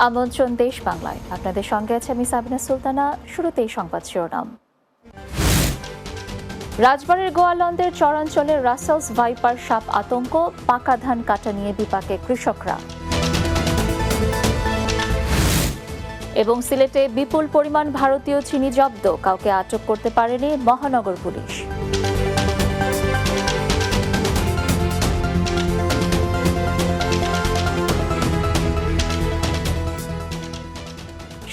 আমন্ত্রণ দেশ বাংলায়, আপনাদের সঙ্গে আছে আমি সাবিনা সুলতানা। শুরুতেই সংবাদ শিরোনাম। রাজবাড়ীর গোয়ালন্দের চরাঞ্চলের রাসেলস ভাইপার সাপ আতঙ্ক, পাকা ধান কাটা নিয়ে বিপাকে কৃষকরা। এবং সিলেটে বিপুল পরিমাণ ভারতীয় চিনি জব্দ, কাউকে আটক করতে পারেনি মহানগর পুলিশ।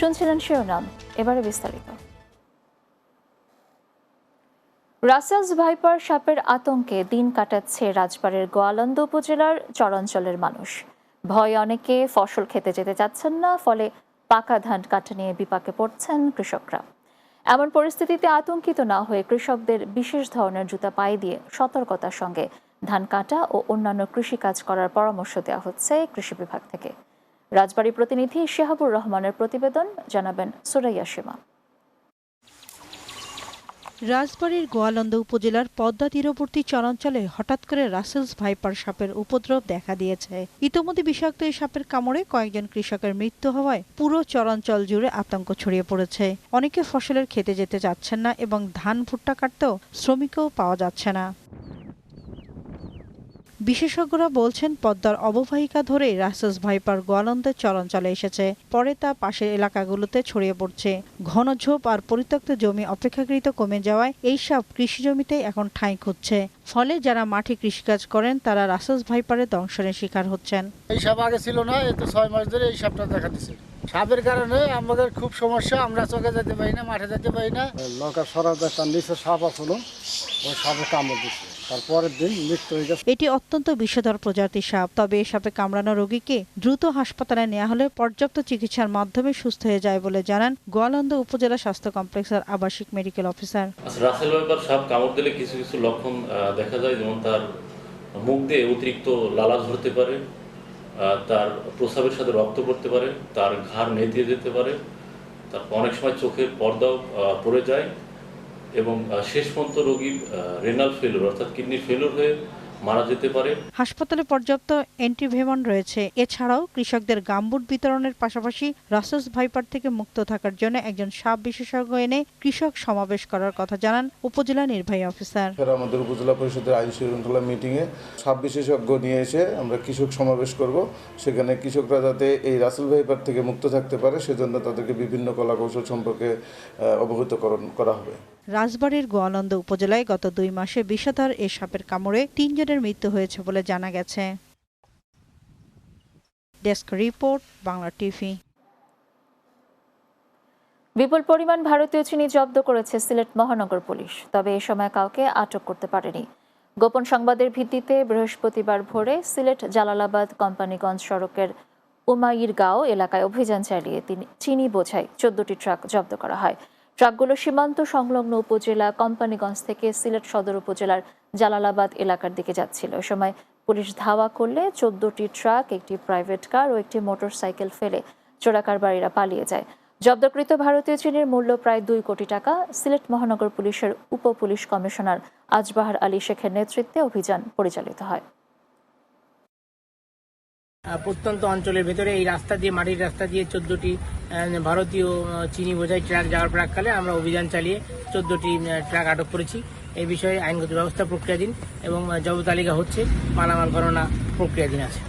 শুনছিলেন শিরোনাম, এবারে বিস্তারিত। রাসেলস ভাইপার সাপের আতঙ্কে দিন কাটাচ্ছে রাজবাড়ীর গোয়ালন্দ উপজেলার চরাঞ্চলের মানুষ। ভয়ে অনেকে ফসল খেতে যেতে চাচ্ছেন না, ফলে পাকা ধান কাটা নিয়ে বিপাকে পড়ছেন কৃষকরা। এমন পরিস্থিতিতে আতঙ্কিত না হয়ে কৃষকদের বিশেষ ধরনের জুতা পায়ে দিয়ে সতর্কতার সঙ্গে ধান কাটা ও অন্যান্য কৃষিকাজ করার পরামর্শ দেওয়া হচ্ছে কৃষি বিভাগ থেকে। রাজবাড়ী প্রতিনিধি শিহাবুর রহমানের প্রতিবেদন, জানাবেন সুরাইয়া সীমা। রাজবাড়ীর গোয়ালন্দ উপজেলার পদ্মা তীরবর্তী চরাঞ্চলে হঠাৎ করে রাসেলস ভাইপার সাপের উপদ্রব দেখা দিয়েছে। ইতোমধ্যে বিষাক্ত এই সাপের কামড়ে কয়েকজন কৃষকের মৃত্যু হওয়ায় পুরো চরাঞ্চল জুড়ে আতঙ্ক ছড়িয়ে পড়েছে। অনেকে ফসলের খেতে যেতে চাচ্ছেন না এবং ধান ভুট্টা কাটতেও শ্রমিকও পাওয়া যাচ্ছে না। বিশেষজ্ঞরা বলছেন, পদ্মার অববাহিকা ধরে রাসেলস ভাইপার গোয়ালন্দের চরাঞ্চলে এসেছে, পরে তা পাশের এলাকাগুলোতে ছড়িয়ে পড়ছে। ঘন ঝোপ আর পরিত্যক্ত জমি অপেক্ষাকৃত কমে যাওয়ায় এই সাপ কৃষি জমিতে এখন ঠাঁই খুঁজছে। ফলে যারা মাঠে কৃষিকাজ করেন তারা রাসেলস ভাইপারের দংশনের শিকার হচ্ছেন। এই সাপ আগে ছিল না, এই তো 6 মাস ধরে এই সাপটা দেখা দিচ্ছে। সাপের কারণে আমাদের খুব সমস্যা, আমরা চোখে যেতে পারি না, মাঠে যেতে পারি না। নৌকার সরাতে তার নিচে সাপ আসলো, ওই সাপে কামড় দিচ্ছে, তারপরের দিন মৃত্যু হয়ে গেছে। এটি অত্যন্ত বিষধর প্রজাতির সাপ, তবে এই সাপে কামড়ানো রোগীকে দ্রুত হাসপাতালে নেওয়া হলে পর্যাপ্ত চিকিৎসার মাধ্যমে সুস্থ হয়ে যায় বলে জানান গোয়ালন্দ উপজেলা স্বাস্থ্য কমপ্লেক্সের আবাসিক মেডিকেল অফিসার। রাসেল ভাইপার সাপ কামড় দিলে কিছু কিছু লক্ষণ দেখা যায়, যেমন তার মুখ দিয়ে অতিরিক্ত লালা ঝরতে পারে, তার প্রস্রাবের সাথে রক্ত পড়তে পারে, তার ঘাড় নেতিয়ে যেতে পারে, তারপর অনেক সময় চোখের পর্দাও পড়ে যায় এবং শেষ পর্যন্ত রোগী রেনাল ফেলিউর অর্থাৎ কিডনি ফেলিউর হয়ে মারা যেতে পারে। হাসপাতালে পর্যাপ্ত অ্যান্টিভেনম রয়েছে। এছাড়াও কৃষকদের গামবুট বিতরণের পাশাপাশি রাসেলস ভাইপার থেকে মুক্ত থাকার জন্য একজন সাপ বিশেষজ্ঞ এনে কৃষক সমাবেশ করার কথা জানান উপজেলা নির্বাহী অফিসার। আমাদের উপজেলা পরিষদের আইন শৃঙ্খলা মিটিংয়ে সাপ বিশেষজ্ঞ নিয়ে এসে আমরা কৃষক সমাবেশ করব। সেখানে কৃষকরা যাতে এই রাসেল ভাইপার থেকে মুক্ত থাকতে পারে সেজন্য তাদেরকে বিভিন্ন কলাকৌশল সম্পর্কে অবহিতকরণ করা হবে। রাজবাড়ীর গোয়ালন্দ উপজেলায় গত 2 মাসে বিষধর এই সাপের কামড়ে 3 জনের মৃত্যু হয়েছে বলে জানা গেছে। Desk report, Bangla TV. বিপুল পরিমাণ ভারতীয় চিনি জব্দ করেছে সিলেট মহানগর পুলিশ, তবে এ সময় কাউকে আটক করতে পারেনি। গোপন সংবাদের ভিত্তিতে বৃহস্পতিবার ভোরে সিলেট জালালাবাদ কোম্পানিগঞ্জ সড়কের উমাইরগাঁও এলাকায় অভিযান চালিয়ে চিনি বোঝাই 14টি ট্রাক জব্দ করা হয়। ট্রাকগুলো সীমান্ত সংলগ্ন উপজেলা কোম্পানিগঞ্জ থেকে সিলেট সদর উপজেলার জালালাবাদ এলাকার দিকে যাচ্ছিল। এ সময় পুলিশ ধাওয়া করলে 14টি ট্রাক, একটি প্রাইভেট কার ও একটি মোটরসাইকেল ফেলে চোরাকারবারীরা পালিয়ে যায়। জব্দকৃত ভারতীয় চিনির মূল্য প্রায় 2 কোটি টাকা। সিলেট মহানগর পুলিশের উপ পুলিশ কমিশনার আজবাহার আলী শেখের নেতৃত্বে অভিযান পরিচালিত হয়। প্রত্যন্ত অঞ্চলের ভেতরে এই রাস্তা দিয়ে, মাটির রাস্তা দিয়ে 14টি ভারতীয় চিনি বোঝাই ট্রাক যাওয়ার প্রাককালে আমরা অভিযান চালিয়ে 14টি ট্রাক আটক করেছি। এই বিষয়ে আইনগত ব্যবস্থা প্রক্রিয়াধীন এবং জব্দ তালিকা হচ্ছে, মালামাল গণনা প্রক্রিয়াধীন আছে।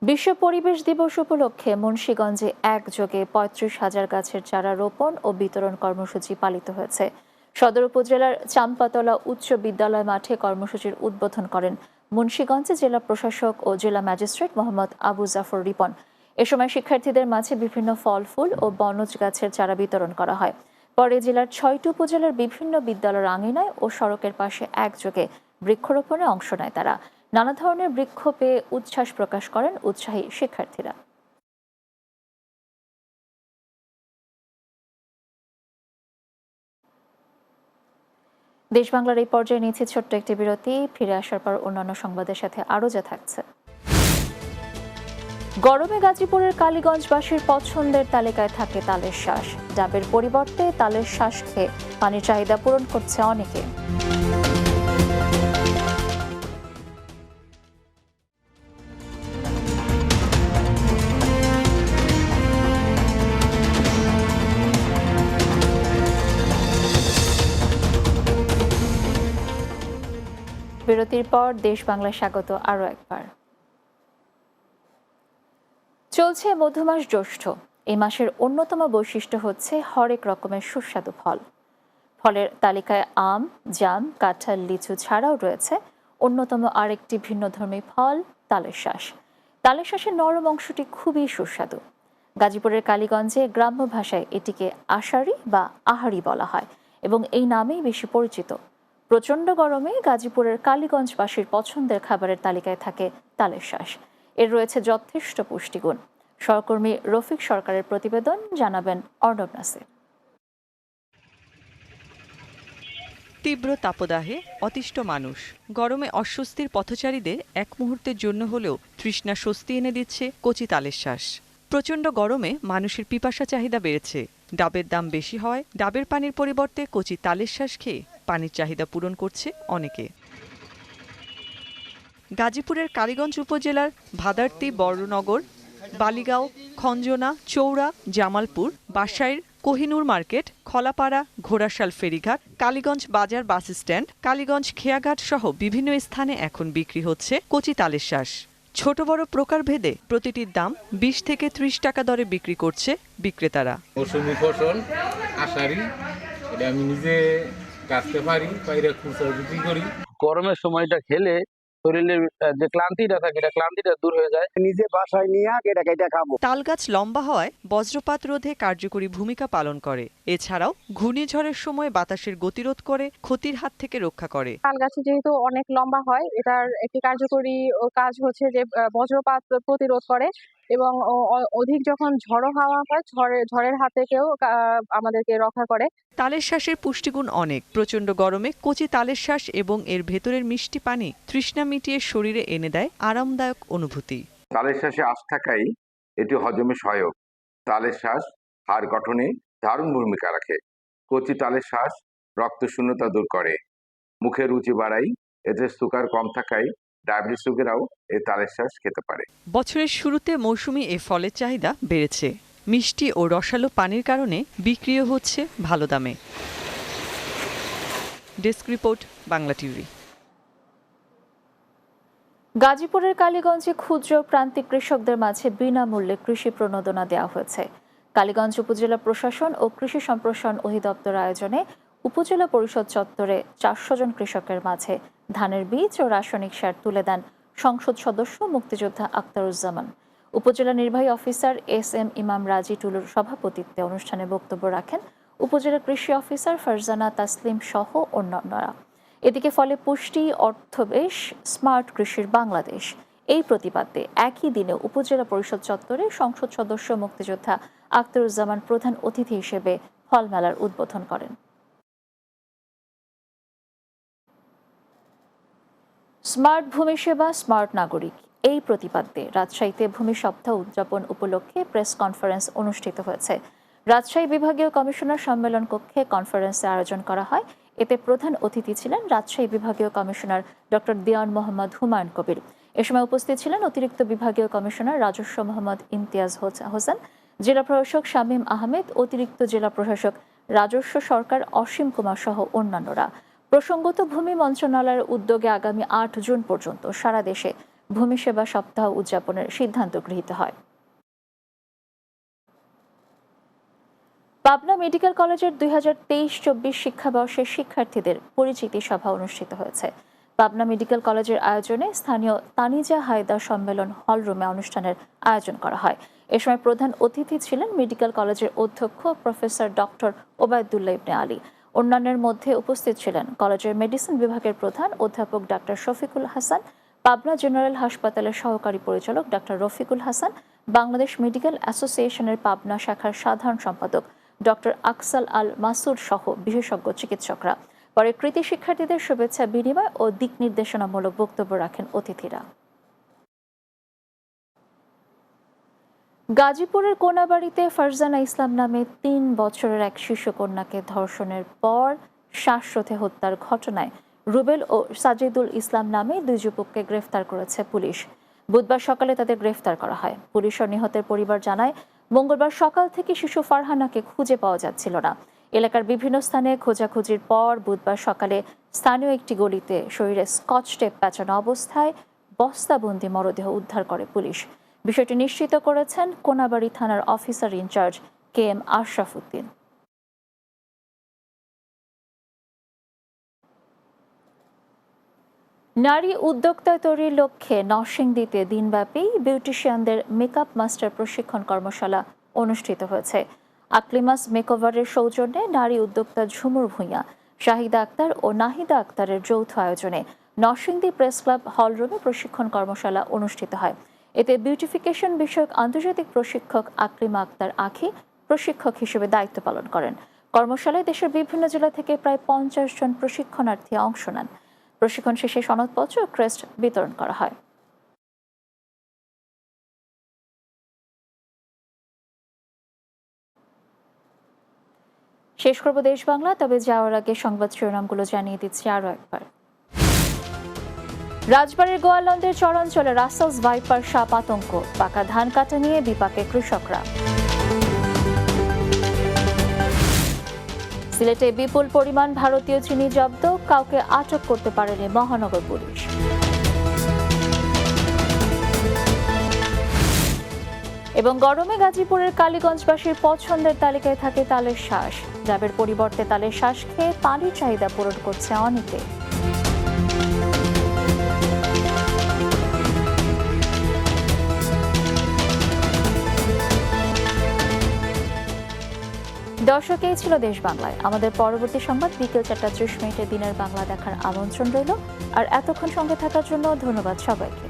বিশ্ব পরিবেশ দিবস উপলক্ষে মুন্সিগঞ্জে একযোগে 35,000 গাছের চারা রোপণ ও বিতরণ কর্মসূচি পালিত হয়েছে। সদর উপজেলার চাম্পাতলা উচ্চ বিদ্যালয় মাঠে কর্মসূচির উদ্বোধন করেন মুন্সিগঞ্জে জেলা প্রশাসক ও জেলা ম্যাজিস্ট্রেট মোহাম্মদ আবু জাফর রিপন। এ সময় শিক্ষার্থীদের মাঝে বিভিন্ন ফল, ফুল ও বনজ গাছের চারা বিতরণ করা হয়। পরে জেলার 6টি উপজেলার বিভিন্ন বিদ্যালয়ের আঙিনায় ও সড়কের পাশে একযোগে বৃক্ষরোপণে অংশ নেয় তারা। নানা ধরনের বৃক্ষ পেয়ে উচ্ছ্বাস প্রকাশ করেন উৎসাহী শিক্ষার্থীরা। দেশ বাংলার এই পর্যায়ে নিয়েছে ছোট্ট একটি বিরতি। ফিরে আসার পর অন্যান্য সংবাদের সাথে আরও যা থাকছে। গরমে গাজীপুরের কালীগঞ্জবাসীর পছন্দের তালিকায় থাকে তালের শাঁস। ডাবের পরিবর্তে তালের শাঁস খেয়ে পানির চাহিদা পূরণ করছে অনেকে। বিরতির পর দেশ বাংলা স্বাগত আরও একবার। চলছে মধুমাস জ্যৈষ্ঠ। এই মাসের অন্যতম বৈশিষ্ট্য হচ্ছে হরেক রকমের সুস্বাদু ফল। ফলের তালিকায় আম, জাম, কাঁঠাল, লিচু ছাড়াও রয়েছে অন্যতম আরেকটি ভিন্নধর্মী ফল, তালের শাঁস। তালের শাঁসের নরম অংশটি খুবই সুস্বাদু। গাজীপুরের কালীগঞ্জে গ্রাম্য ভাষায় এটিকে আষাঢ়ি বা আহারি বলা হয় এবং এই নামেই বেশি পরিচিত। প্রচণ্ড গরমে গাজীপুরের কালীগঞ্জবাসীর পছন্দের খাবারের তালিকায় থাকে তালের শাঁস। এর রয়েছে যথেষ্ট পুষ্টিগুণ। সহকর্মী রফিক সরকারের প্রতিবেদন, জানাবেন অর্ণব নাসির। তীব্র তাপদাহে অতিষ্ঠ মানুষ, গরমে অস্বস্তির পথচারীদের এক মুহূর্তের জন্য হলেও তৃষ্ণা স্বস্তি এনে দিচ্ছে কচি তালের শাঁস। প্রচণ্ড গরমে মানুষের পিপাসা চাহিদা বেড়েছে। ডাবের দাম বেশি হয়, ডাবের পানির পরিবর্তে কচি তালের শাঁস খেয়ে পানির চাহিদা পূরণ করছে অনেকে। গাজীপুরের কালীগঞ্জ উপজেলার ভাদারতি, বড়নগর, বালিগাঁও, খঞ্জনা, চৌড়া, জামালপুর, বাসাইর, কোহিনুর মার্কেট, খলাপাড়া, ঘোড়াশাল ফেরিঘাট, কালীগঞ্জ বাজার বাস স্ট্যান্ড, কালীগঞ্জ খেয়াঘাট সহ বিভিন্ন স্থানে এখন বিক্রি হচ্ছে কচি তালের শাঁস। ছোট বড় প্রকারভেদে প্রতিটির দাম 20 থেকে 30 টাকা দরে বিক্রি করছে বিক্রেতারা। মৌসুমি ফসল আষাঢ়ি, এটা আমি নিজে কাটতে পারি, বাইরে খুচরা বিক্রি করি। গরমের সময়টা খেলে শরীরের যে ক্লান্তিটা থাকে এটা ক্লান্তিটা দূর হয়ে যায়। নিজে বাসায় নিয়ে এটা খাবো। তাল গাছ লম্বা হওয়ায় বজ্রপাত রোধে কার্যকরী ভূমিকা পালন করে। এছাড়াও ঘূর্ণিঝড়ের সময় বাতাসের গতিরোধ করে, ক্ষতির হাত থেকে রক্ষা করে। তাল গাছে যেহেতু অনেক লম্বা হয়, এটার একটি কার্যকরী কাজ হচ্ছে যে বজ্রপাত প্রতিরোধ করে এবং অধিক যখন ঝড়ো হাওয়া হয়, ঝড়ের হাত থেকেও আমাদেরকে রক্ষা করে। তালের শাঁসের পুষ্টিগুণ অনেক। প্রচণ্ড গরমে কচি তালের শাঁস এবং এর ভেতরের মিষ্টি পানি তৃষ্ণা মিটিয়ে শরীরে এনে দেয় আরামদায়ক অনুভূতি। তালের শাঁসে আঁশ থাকাই এটি হজমে সহায়ক। তালের শাঁস হাড় গঠনে দারুণ ভূমিকা রাখে। কচি তালের শাঁস রক্ত শূন্যতা দূর করে, মুখের রুচি বাড়ায়। এতে সুগার কম থাকায় ডায়াবেটিস রোগীরাও এই তালের শাঁস খেতে পারে। বছরের শুরুতে মৌসুমি এ ফলের চাহিদা বেড়েছে। মিষ্টি ও রসালো পানির কারণে বিক্রিও হচ্ছে ভালো দামে। Desk report, Bangla TV. গাজীপুরের কালীগঞ্জে ক্ষুদ্র প্রান্তিক কৃষকদের মাঝে বিনামূল্যে কৃষি প্রণোদনা দেওয়া হয়েছে। কালীগঞ্জ উপজেলা প্রশাসন ও কৃষি সম্প্রসারণ অধিদপ্তর আয়োজনে উপজেলা পরিষদ চত্বরে 400 জন কৃষকের মাঝে ধানের বীজ ও রাসায়নিক সার তুলে দেন সংসদ সদস্য মুক্তিযোদ্ধা আখতারুজ্জামান। উপজেলা নির্বাহী অফিসার SM ইমাম রাজি টুলুর সভাপতিত্বে অনুষ্ঠানে বক্তব্য রাখেন উপজেলা কৃষি অফিসার ফারজানা তাসলিম সহ অন্যান্যরা। এদিকে ফলে পুষ্টি অর্থবেশ স্মার্ট কৃষির বাংলাদেশ এই প্রতিপাদ্যে একই দিনে উপজেলা পরিষদ চত্বরে সংসদ সদস্য মুক্তিযোদ্ধা আখতারুজ্জামান প্রধান অতিথি হিসেবে ফল মেলার উদ্বোধন করেন। স্মার্ট ভূমি সেবা, স্মার্ট নাগরিক এই প্রতিপাদ্যে রাজশাহীতে ভূমি সপ্তাহ উদযাপন উপলক্ষে প্রেস কনফারেন্স অনুষ্ঠিত হয়েছে। রাজশাহী বিভাগীয় কমিশনার সম্মেলন কক্ষে কনফারেন্সের আয়োজন করা হয়। এতে প্রধান অতিথি ছিলেন রাজশাহী বিভাগীয় কমিশনার ডক্টর দিওয়ান মোহাম্মদ হুমায়ুন কবির। এ সময় উপস্থিত ছিলেন অতিরিক্ত বিভাগীয় কমিশনার রাজস্ব মোহাম্মদ ইমতিয়াজ হোসেন, জেলা প্রশাসক শামীম আহমেদ, অতিরিক্ত জেলা প্রশাসক রাজস্ব সরকার অসীম কুমার সহ অন্যান্যরা। প্রসঙ্গত, ভূমি মন্ত্রণালয়ের উদ্যোগে আগামী 8 জুন পর্যন্ত সারা দেশে ভূমি সেবা সপ্তাহ উদযাপনের সিদ্ধান্ত গৃহীত হয়। পাবনা মেডিকেল কলেজের 2023-24 শিক্ষাবর্ষের শিক্ষার্থীদের পরিচিতি সভা অনুষ্ঠিত হয়েছে। পাবনা মেডিকেল কলেজের আয়োজনে স্থানীয় তানিজা হায়দার সম্মেলন হলরুমে অনুষ্ঠানের আয়োজন করা হয়। এ সময় প্রধান অতিথি ছিলেন মেডিকেল কলেজের অধ্যক্ষ প্রফেসর ডক্টর ওবায়দুল্লাহ ইবনে আলী। অন্যান্যের মধ্যে উপস্থিত ছিলেন কলেজের মেডিসিন বিভাগের প্রধান অধ্যাপক ডাক্তার শফিকুল হাসান, পাবনা জেনারেল হাসপাতালের সহকারী পরিচালক ডাক্তার রফিকুল হাসান, বাংলাদেশ মেডিকেল অ্যাসোসিয়েশনের পাবনা শাখার সাধারণ সম্পাদক ডক্টর আকসাল আল মাসুদ সহ বিশেষজ্ঞ চিকিৎসকরা। পরে কৃতি শিক্ষার্থীদের শুভেচ্ছা বিনিময় ও দিক নির্দেশনামূলক বক্তব্য রাখেন অতিথিরা। গাজীপুরের কোনাবাড়িতে ফারজানা ইসলাম নামে 3 বছরের এক শিশু কন্যাকে ধর্ষণের পর শ্বাসরোধে হত্যার ঘটনায় রুবেল ও সাজিদুল ইসলাম নামে 2 যুবককে গ্রেফতার করেছে পুলিশ। বুধবার সকালে তাদের গ্রেফতার করা হয়। পুলিশ ও নিহতের পরিবার জানায়, মঙ্গলবার সকাল থেকে শিশু ফারহানাকে খুঁজে পাওয়া যাচ্ছিল না। এলাকার বিভিন্ন স্থানে খোঁজাখুঁজির পর বুধবার সকালে স্থানীয় একটি গলিতে শরীরে স্কচ টেপ পেঁচানো অবস্থায় বস্তাবন্দি মরদেহ উদ্ধার করে পুলিশ। বিষয়টি নিশ্চিত করেছেন কোনাবাড়ী থানার officer in charge KM Ashraf Uddin. নারী উদ্যোক্তা তৈরির লক্ষ্যে নরসিংদীতে দিনব্যাপী বিউটিশিয়ানদের মেকআপ মাস্টার প্রশিক্ষণ কর্মশালা অনুষ্ঠিত হয়েছে। আকলিমাস মেকওভারের সৌজন্যে নারী উদ্যোক্তা ঝুমুর ভূঁইয়া, শাহিদা আক্তার ও নাহিদা আক্তারের যৌথ আয়োজনে নরসিংদী প্রেস ক্লাব হলরুমে প্রশিক্ষণ কর্মশালা অনুষ্ঠিত হয়। এতে বিউটিফিকেশন বিষয়ক আন্তর্জাতিক প্রশিক্ষক আকলিমা আক্তার আখি প্রশিক্ষক হিসেবে দায়িত্ব পালন করেন। কর্মশালায় দেশের বিভিন্ন জেলা থেকে প্রায় 50 জন প্রশিক্ষণার্থী অংশ নেন। প্রশিক্ষণ শেষে সনদপত্র ও ক্রেস্ট বিতরণ করা হয়। শেষ করব দেশ বাংলা, তবে যাওয়ার আগে সংবাদ শিরোনামগুলো জানিয়ে দিচ্ছি আরও একবার। রাজবাড়ীর গোয়ালন্দের চরাঞ্চলে রাসেলস ভাইপার সাপ আতঙ্ক, পাকা ধান কাটা নিয়ে বিপাকে কৃষকরা। সিলেটে বিপুল পরিমাণ ভারতীয় চিনি জব্দ, কাউকে আটক করতে পারেনি মহানগর পুলিশ। এবং গরমে গাজীপুরের কালীগঞ্জবাসীর পছন্দের তালিকায় থাকে তালের শাঁস। ডাবের পরিবর্তে তালের শাঁস খেয়ে পানির চাহিদা পূরণ করছে অনেকে। দর্শক, এই ছিল দেশ বাংলায়। আমাদের পরবর্তী সংবাদ বিকেল 4:30 দিনের বাংলা দেখার আমন্ত্রণ রইল। আর এতক্ষণ সঙ্গে থাকার জন্য ধন্যবাদ সবাইকে।